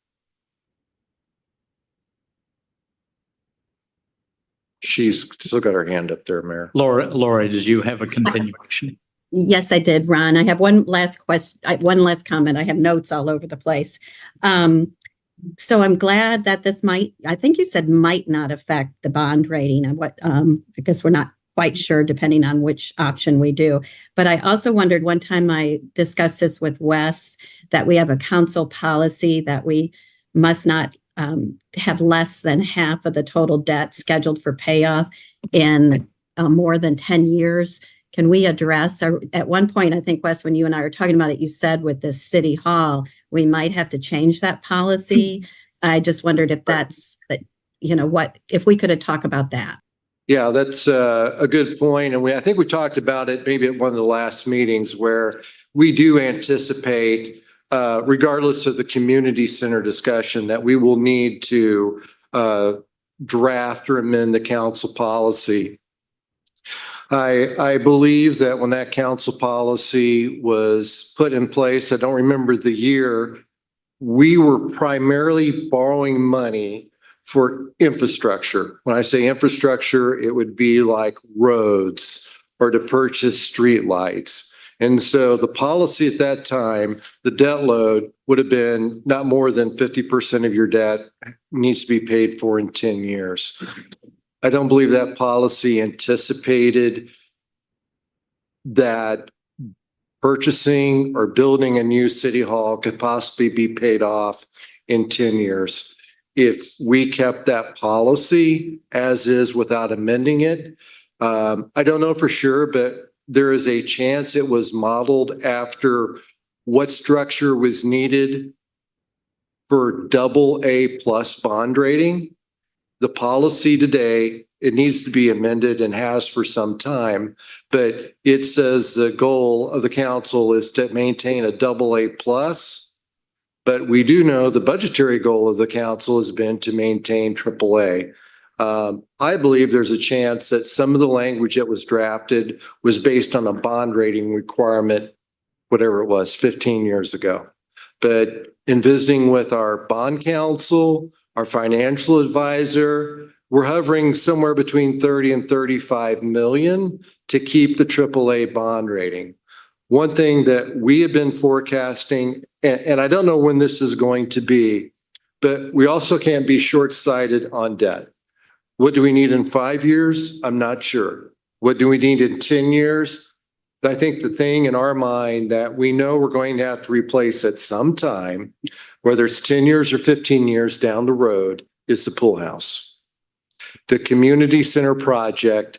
She's still got her hand up there, Mayor. Laura, did you have a continuation? Yes, I did, Ron. I have one last one last comment. I have notes all over the place. So I'm glad that this I think you said might not affect the bond rating. And I guess we're not quite sure depending on which option we do. But I also wondered, one time I discussed this with Wes, that we have a council policy that we must not have less than half of the total debt scheduled for payoff in more than 10 years. Can we address, at one point, I think, Wes, when you and I were talking about it, you said with this city hall, we might have to change that policy. I just wondered if that's, if we could talk about that. Yeah, that's a good point. And I think we talked about it maybe at one of the last meetings, where we do anticipate, regardless of the community center discussion, that we will need to draft or amend the council policy. I believe that when that council policy was put in place, I don't remember the year, we were primarily borrowing money for infrastructure. When I say infrastructure, it would be like roads or to purchase streetlights. And so the policy at that time, the debt load would have been not more than 50% of your debt needs to be paid for in 10 years. I don't believe that policy anticipated that purchasing or building a new city hall could possibly be paid off in 10 years. If we kept that policy as is without amending it, I don't know for sure, but there is a chance it was modeled after what structure was needed for AA+ bond rating. The policy today, it needs to be amended and has for some time, but it says the goal of the council is to maintain a AA+. But we do know the budgetary goal of the council has been to maintain AAA. I believe there's a chance that some of the language that was drafted was based on a bond rating requirement, whatever it was, 15 years ago. But in visiting with our bond counsel, our financial advisor, we're hovering somewhere between 30 and 35 million to keep the AAA bond rating. One thing that we have been forecasting, and I don't know when this is going to be, but we also can't be short-sighted on debt. What do we need in 5 years? I'm not sure. What do we need in 10 years? I think the thing in our mind that we know we're going to have to replace at some time, whether it's 10 years or 15 years down the road, is the pool house. The community center project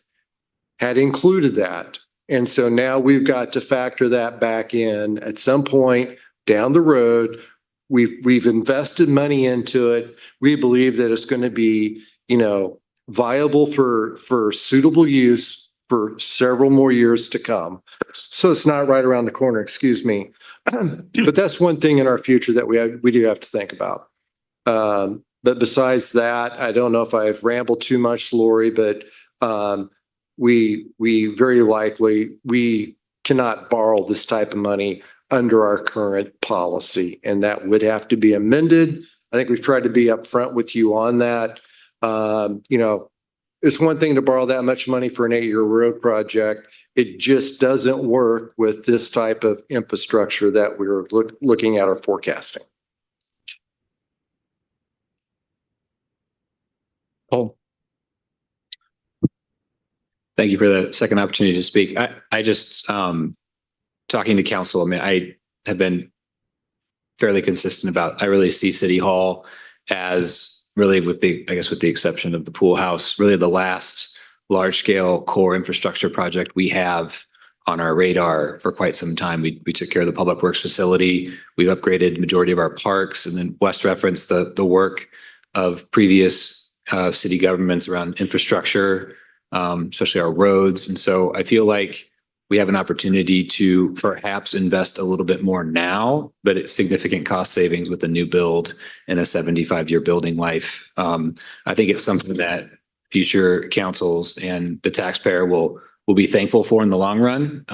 had included that. And so now we've got to factor that back in at some point down the road. We've invested money into it. We believe that it's going to be, viable for suitable use for several more years to come. So it's not right around the corner, excuse me. But that's one thing in our future that we do have to think about. But besides that, I don't know if I've rambled too much, Lori, but we very likely, we cannot borrow this type of money under our current policy, and that would have to be amended. I think we've tried to be upfront with you on that. It's one thing to borrow that much money for an 8-year road project. It just doesn't work with this type of infrastructure that we're looking at or forecasting. Paul. Thank you for the second opportunity to speak. I just, talking to council, I mean, I have been fairly consistent about, I really see City Hall as really with the exception of the pool house, really the last large scale core infrastructure project we have on our radar for quite some time. We took care of the public works facility. We've upgraded majority of our parks, and then West referenced the work of previous city governments around infrastructure, especially our roads. And so I feel like we have an opportunity to perhaps invest a little bit more now, but it's significant cost savings with a new build and a 75-year building life. I think it's something that future councils and the taxpayer will be thankful for in the long run.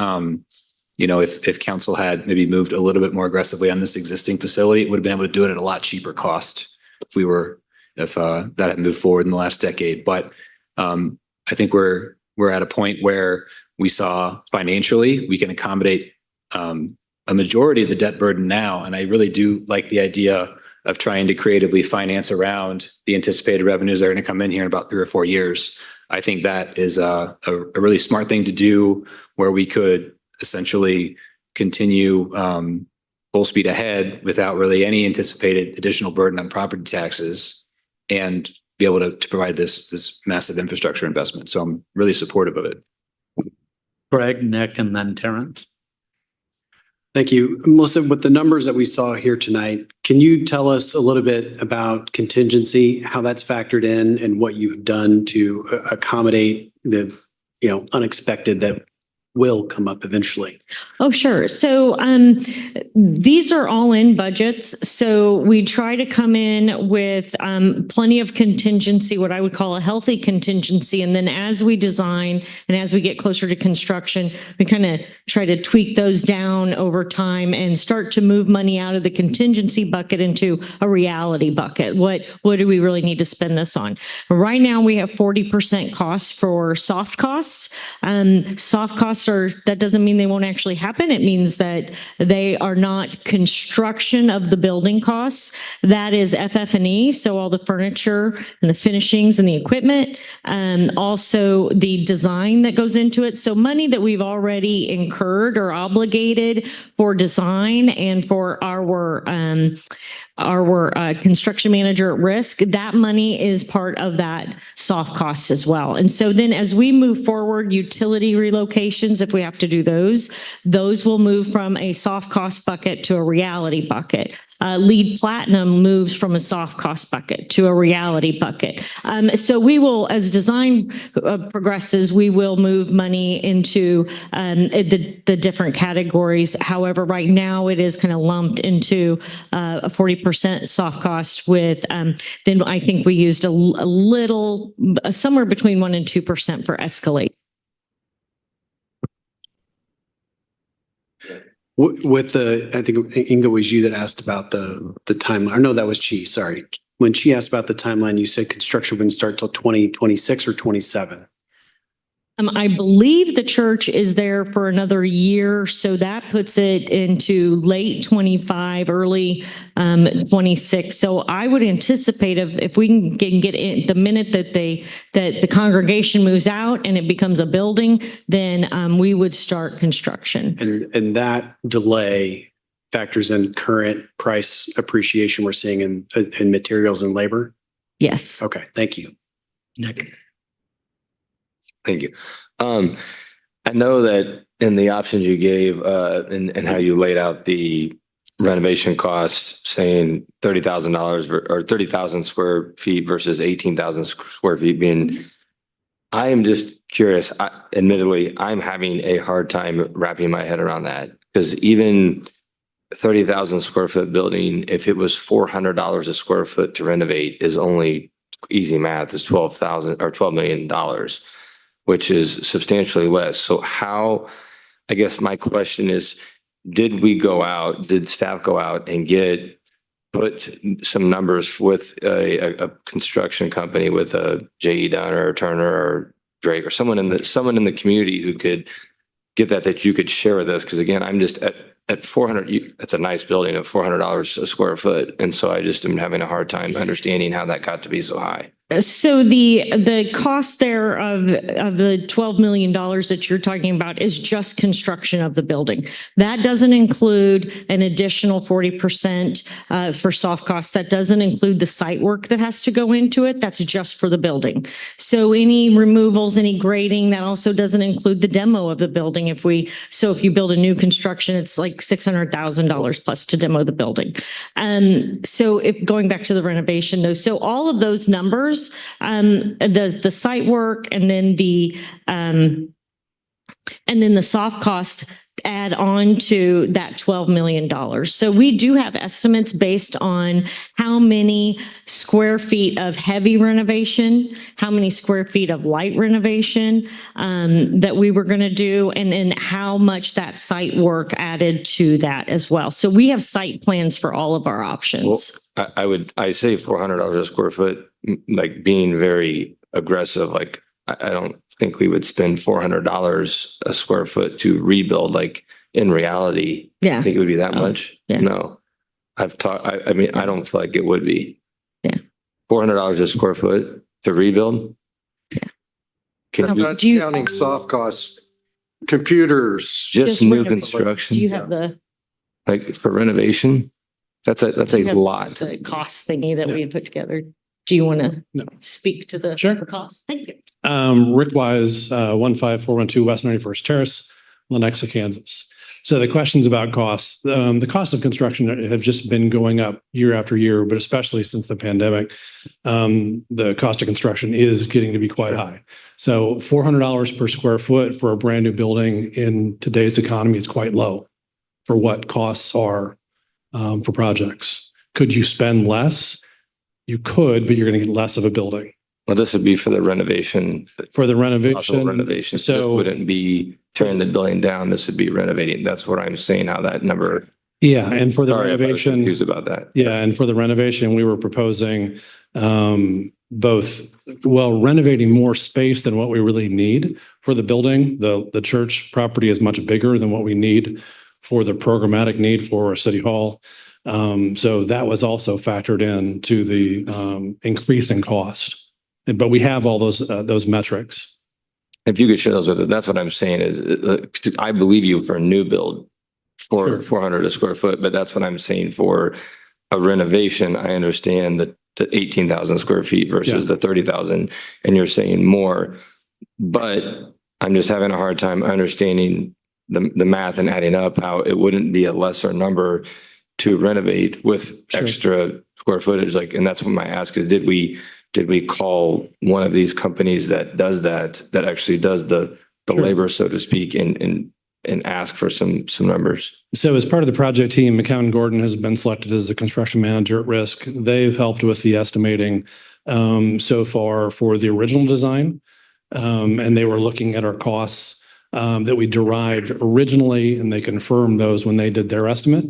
If council had maybe moved a little bit more aggressively on this existing facility, it would have been able to do it at a lot cheaper cost if that had moved forward in the last decade. But I think we're at a point where we saw financially we can accommodate a majority of the debt burden now. And I really do like the idea of trying to creatively finance around the anticipated revenues that are going to come in here in about 3 or 4 years. I think that is a really smart thing to do, where we could essentially continue full speed ahead without really any anticipated additional burden on property taxes, and be able to provide this massive infrastructure investment. So I'm really supportive of it. Greg, Nick, and then Terrence. Thank you. Melissa, with the numbers that we saw here tonight, can you tell us a little bit about contingency, how that's factored in, and what you've done to accommodate the, unexpected that will come up eventually? Oh, sure. So these are all in budgets. So we try to come in with plenty of contingency, what I would call a healthy contingency. And then as we design and as we get closer to construction, we kind of try to tweak those down over time and start to move money out of the contingency bucket into a reality bucket. What do we really need to spend this on? Right now, we have 40% costs for soft costs. Soft costs that doesn't mean they won't actually happen. It means that they are not construction of the building costs. That is FF&E, so all the furniture and the finishings and the equipment, also the design that goes into it. So money that we've already incurred or obligated for design and for our construction manager at risk, that money is part of that soft costs as well. And so then as we move forward, utility relocations, if we have to do those will move from a soft cost bucket to a reality bucket. LEED Platinum moves from a soft cost bucket to a reality bucket. So we will, as design progresses, we will move money into the different categories. However, right now it is kind of lumped into a 40% soft cost with, then I think we used a little, somewhere between 1% and 2% for escalate. With I think Inga was you that asked about the timeline. Or no, that was Chi, sorry. When she asked about the timeline, you said construction wouldn't start till 2026 or 27. I believe the church is there for another year, so that puts it into late 25, early 26. So I would anticipate if we can get in the minute that the congregation moves out and it becomes a building, then we would start construction. And that delay factors in current price appreciation we're seeing in materials and labor? Yes. Okay, thank you. Nick. Thank you. I know that in the options you gave and how you laid out the renovation costs, saying $30,000 or 30,000 square feet versus 18,000 square feet being, I am just curious. Admittedly, I'm having a hard time wrapping my head around that, because even 30,000 square foot building, if it was $400 a square foot to renovate, is only easy math, is $12 million, which is substantially less. So how I guess my question is, did staff go out and put some numbers with a construction company, with a J.E. Dunner or Turner or Drake or someone in the community who could get that you could share with us? Because again, I'm just at 400, that's a nice building at $400 a square foot. And so I just am having a hard time understanding how that got to be so high. So the cost there of the $12 million that you're talking about is just construction of the building. That doesn't include an additional 40% for soft costs. That doesn't include the site work that has to go into it. That's just for the building. So any removals, any grading, that also doesn't include the demo of the building. If you build a new construction, it's like $600,000 plus to demo the building. So going back to the renovation though, so all of those numbers, the site work and then the soft cost add on to that $12 million. So we do have estimates based on how many square feet of heavy renovation, how many square feet of light renovation that we were going to do, and then how much that site work added to that as well. So we have site plans for all of our options. Well, I say $400 a square foot, like being very aggressive. Like I don't think we would spend $400 a square foot to rebuild. Like in reality, Yeah. I think it would be that much. Yeah. No, I mean, I don't feel like it would be. Yeah. $400 a square foot to rebuild. Can I'm we not Do you- counting soft costs, computers. just new renovation. construction, You have the like for renovation? That's a you have lot. the cost thingy that we had put together. Do you want to No. speak to the Sure. cost? Thank you. Rick Wise, 15412 West 91st Terrace, Lenexa, Kansas. So the questions about costs, the cost of construction have just been going up year after year, but especially since the pandemic, the cost of construction is getting to be quite high. So $400 per square foot for a brand new building in today's economy is quite low for what costs are for projects. Could you spend less? You could, but you're going to get less of a building. Well, this would be for the renovation. For the Possible renovation. renovation. This So, wouldn't be tearing the building down. This would be renovating. That's what I'm saying, how that number. yeah, and for the Sorry if I was renovation. confused about that. Yeah, and for the renovation, we were proposing renovating more space than what we really need for the building. The church property is much bigger than what we need for the programmatic need for City Hall. So that was also factored in to the increase in cost. But we have all those metrics. If you could share those with us, that's what I'm saying is, I believe you for a new build for Sure. 400 a square foot, but that's what I'm saying for a renovation. I understand that the 18,000 square feet versus the 30,000, and you're saying more, but I'm just having a hard time understanding the math and adding up how it wouldn't be a lesser number to renovate with Sure. extra square footage. Like, and that's what my ask is, did we call one of these companies that does that actually does the Sure. labor, so to speak, and ask for some numbers? So as part of the project team, McCown Gordon has been selected as the construction manager at risk. They've helped with the estimating so far for the original design. And they were looking at our costs that we derived originally, and they confirmed those when they did their estimate.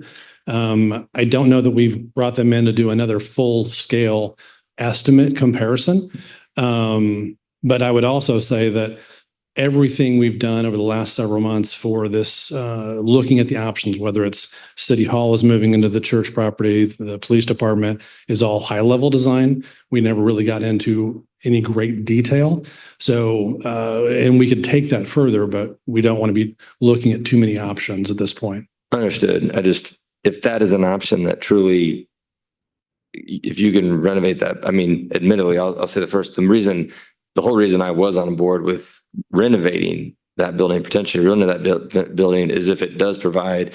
I don't know that we've brought them in to do another full scale estimate comparison. But I would also say that everything we've done over the last several months for this, looking at the options, whether it's City Hall is moving into the church property, the police department, is all high level design. We never really got into any great detail. So, and we could take that further, but we don't want to be looking at too many options at this point. Understood. If that is an option that truly, if you can renovate that, I mean, admittedly, I'll say the whole reason I was on board with renovating that building, potentially renovating that building, is if it does provide,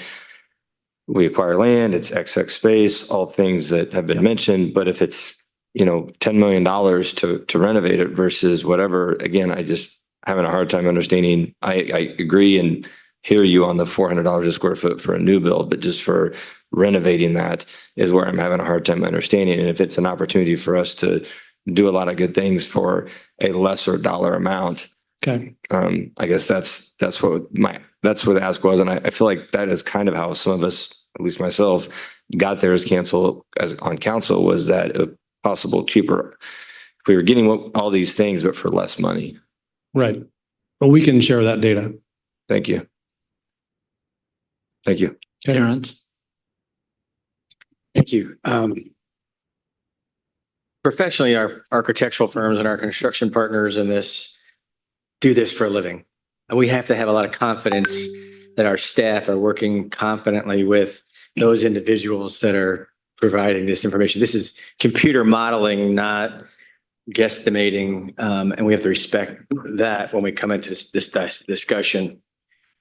we acquire land, it's XX space, all things that have been mentioned. But if it's, $10 million to renovate it versus whatever, again, I just having a hard time understanding. I agree and hear you on the $400 a square foot for a new build, but just for renovating that is where I'm having a hard time understanding. And if it's an opportunity for us to do a lot of good things for a lesser dollar amount, Okay. I guess that's what that's what the ask was. And I feel like that is kind of how some of us, at least myself, got there as on council, was that a possible cheaper, if we were getting all these things, but for less money. Right. But we can share that data. Thank you. Thank you. Terrence? Thank you. Professionally, our architectural firms and our construction partners in this do this for a living. And we have to have a lot of confidence that our staff are working competently with those individuals that are providing this information. This is computer modeling, not guesstimating. And we have to respect that when we come into this discussion.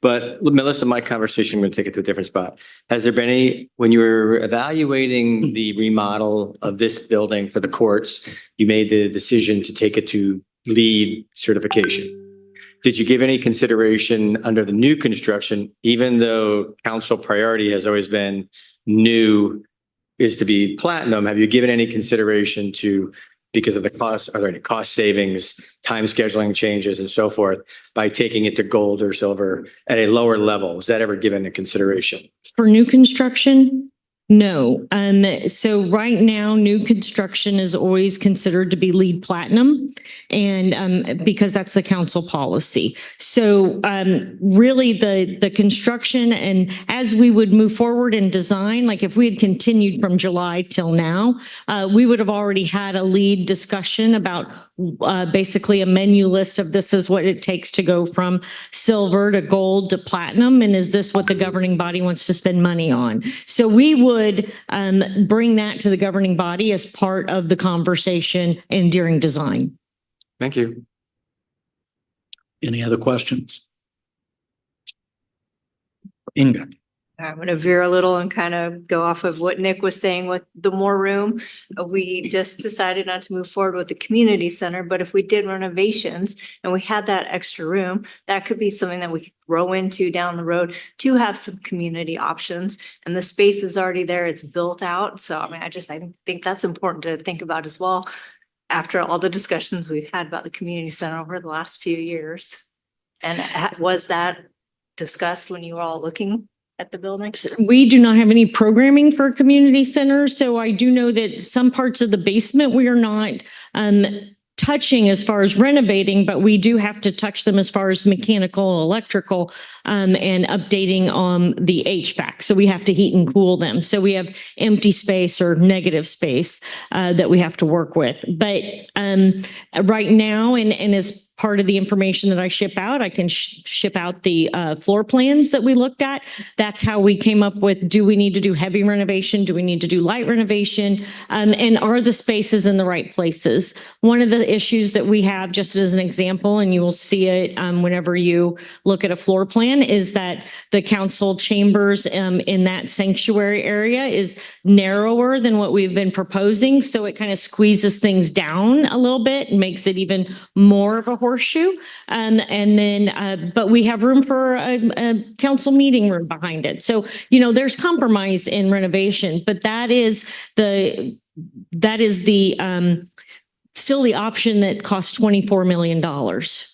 But Melissa, my conversation, I'm going to take it to a different spot. Has there been any, when you were evaluating the remodel of this building for the courts, you made the decision to take it to LEED certification? Did you give any consideration under the new construction, even though council priority has always been new is to be platinum? Have you given any consideration to, because of the cost, are there any cost savings, time scheduling changes and so forth by taking it to gold or silver at a lower level? Was that ever given a consideration? For new construction? No. So right now, new construction is always considered to be LEED Platinum, and because that's the council policy. So really the construction, and as we would move forward in design, like if we had continued from July till now, we would have already had a LEED discussion about basically a menu list of this is what it takes to go from silver to gold to platinum, and is this what the governing body wants to spend money on? So we would bring that to the governing body as part of the conversation and during design. Thank you. Any other questions? Inga? I'm going to veer a little and kind of go off of what Nick was saying with the more room. We just decided not to move forward with the community center, but if we did renovations and we had that extra room, that could be something that we could grow into down the road to have some community options. And the space is already there. It's built out. So I mean, I think that's important to think about as well after all the discussions we've had about the community center over the last few years. And was that discussed when you were all looking at the building? We do not have any programming for a community center, so I do know that some parts of the basement we are not touching as far as renovating, but we do have to touch them as far as mechanical, electrical, and updating on the HVAC. So we have to heat and cool them. So we have empty space or negative space that we have to work with. But right now, and as part of the information that I ship out, I can ship out the floor plans that we looked at. That's how we came up with, do we need to do heavy renovation? Do we need to do light renovation? And are the spaces in the right places? One of the issues that we have, just as an example, and you will see it whenever you look at a floor plan, is that the council chambers in that sanctuary area is narrower than what we've been proposing. So it kind of squeezes things down a little bit and makes it even more of a horseshoe. And then, but we have room for a council meeting room behind it. So, you know, there's compromise in renovation, but that is the still the option that costs $24 million,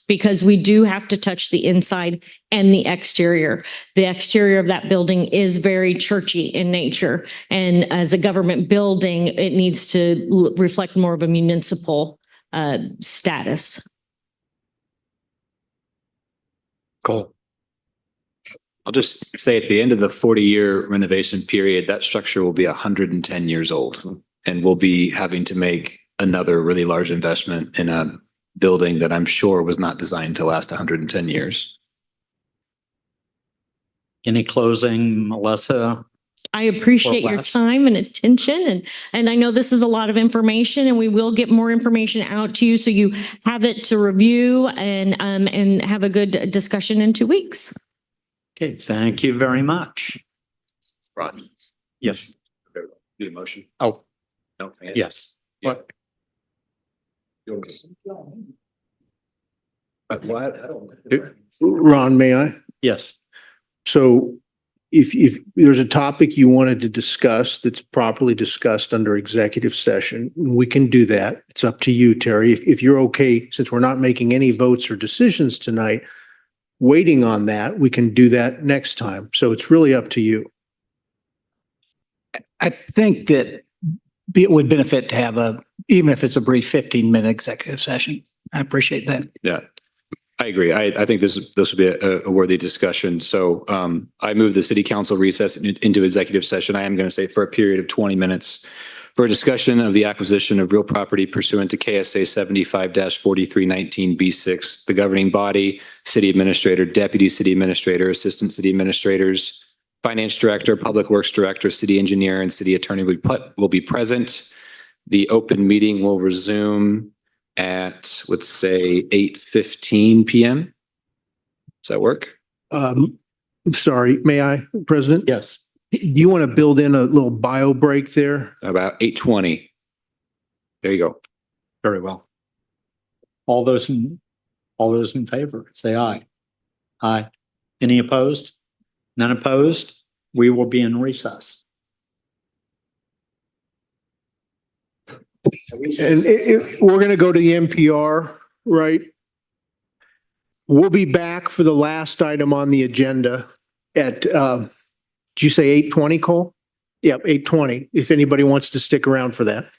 because we do have to touch the inside and the exterior. The exterior of that building is very churchy in nature. And as a government building, it needs to reflect more of a municipal status. Cool. I'll just say at the end of the 40-year renovation period, that structure will be 110 years old, and we'll be having to make another really large investment in a building that I'm sure was not designed to last 110 years. Any closing, Melissa? I appreciate your time and attention, and I know this is a lot of information, and we will get more information out to you so you have it to review and have a good discussion in 2 weeks. Okay, thank you very much. Ron. Yes. Do the motion. Oh, No. yes. What? Ron, may I? Yes. So if there's a topic you wanted to discuss that's properly discussed under executive session, we can do that. It's up to you, Terry. If you're okay, since we're not making any votes or decisions tonight, waiting on that, we can do that next time. So it's really up to you. I think that it would benefit to have even if it's a brief 15-minute executive session. I appreciate that. Yeah, I agree. I think this would be a worthy discussion. So I move the city council recess into executive session. I am going to say for a period of 20 minutes for a discussion of the acquisition of real property pursuant to KSA 75-4319B6, the governing body, city administrator, deputy city administrator, assistant city administrators, finance director, public works director, city engineer, and city attorney will be present. The open meeting will resume at, let's say, 8:15 p.m. Does that work? Sorry, may I, President? Yes. Do you want to build in a little bio break there? About 8:20. There you go. Very well. All those in favor, say aye. Aye. Any opposed? None opposed? We will be in recess. And we're going to go to the NPR, right? We'll be back for the last item on the agenda at, did you say 8:20, Cole? Yep, 8:20, if anybody wants to stick around for that.